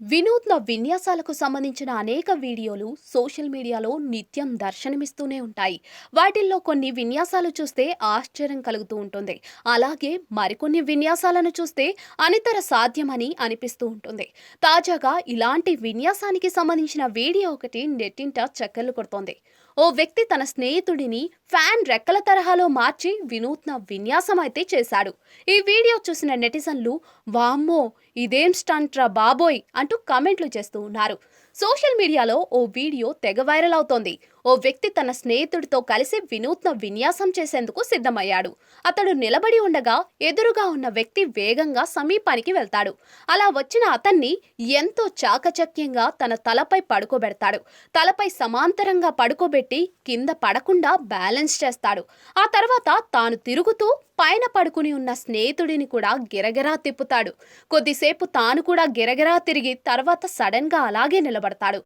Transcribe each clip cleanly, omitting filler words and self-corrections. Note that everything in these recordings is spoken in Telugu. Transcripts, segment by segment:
వినూత్న విన్యాసాలకు సంబంధించిన అనేక వీడియోలు సోషల్ మీడియాలో నిత్యం దర్శనమిస్తూనే ఉంటాయి. వాటిల్లో కొన్ని విన్యాసాలు చూస్తే ఆశ్చర్యం కలుగుతూ ఉంటుంది. అలాగే మరికొన్ని విన్యాసాలను చూస్తే అనితర సాధ్యమని అనిపిస్తూ ఉంటుంది. తాజాగా ఇలాంటి విన్యాసానికి సంబంధించిన వీడియో ఒకటి నెట్టింట చక్కర్లు కొడుతోంది. ఓ వ్యక్తి తన స్నేహితుడిని ఫ్యాన్ రెక్కల తరహాలో మార్చి వినూత్న విన్యాసం అయితే చేశాడు. ఈ వీడియో చూసిన నెటిజన్లు వామ్మో, ఇదేం స్టంట్ రా బాబోయ్ అంటూ కామెంట్లు చేస్తూ ఉన్నారు. సోషల్ మీడియాలో ఓ వీడియో తెగ వైరల్ అవుతోంది. ఓ వ్యక్తి తన స్నేహితుడితో కలిసి వినూత్న విన్యాసం చేసేందుకు సిద్ధమయ్యాడు. అతడు నిలబడి ఉండగా ఎదురుగా ఉన్న వ్యక్తి వేగంగా సమీపానికి వెళ్తాడు. అలా వచ్చిన అతన్ని ఎంతో చాకచక్యంగా తన తలపై పడుకోబెడతాడు. తలపై సమాంతరంగా పడుకోబెట్టి కింద పడకుండా బ్యాలెన్స్ చేస్తాడు. ఆ తర్వాత తాను తిరుగుతూ పైన పడుకుని ఉన్న స్నేహితుడిని కూడా గిరగిరా తిప్పుతాడు. కొద్దిసేపు తాను కూడా గిరగిరా తిరిగి తర్వాత సడన్ గా అలాగే నిలబడతాడు.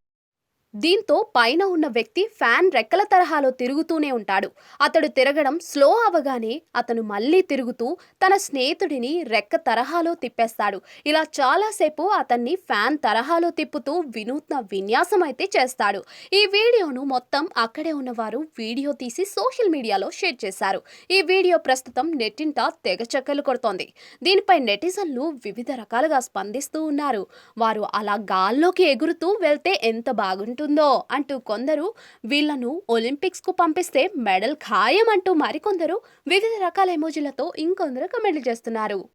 దీంతో పైన ఉన్న వ్యక్తి ఫ్యాన్ రెక్కల తరహాలో తిరుగుతూనే ఉంటాడు. అతడు తిరగడం స్లో అవగానే అతను మళ్ళీ తిరుగుతూ తన స్నేహితుడిని రెక్క తరహాలో తిప్పేస్తాడు. ఇలా చాలాసేపు అతన్ని ఫ్యాన్ తరహాలో తిప్పుతూ వినూత్న విన్యాసం అయితే చేస్తాడు. ఈ వీడియోను మొత్తం అక్కడే ఉన్నవారు వీడియో తీసి సోషల్ మీడియాలో షేర్ చేశారు. ఈ వీడియో ప్రస్తుతం నెట్టింట తెగ చక్కర్లు కొడుతోంది. దీనిపై నెటిజన్లు వివిధ రకాలుగా స్పందిస్తూ ఉన్నారు. వారు అలా గాల్లోకి ఎగురుతూ వెళ్తే ఎంత బాగుంటుందో అంటూ కొందరు వీళ్లను ఒలింపిక్స్ కు పంపిస్తే మెడల్ ఖాయం అంటూ మరికొందరు వివిధ రకాల ఎమోజీలతో ఇంకొందరు కమెంట్లు చేస్తున్నారు.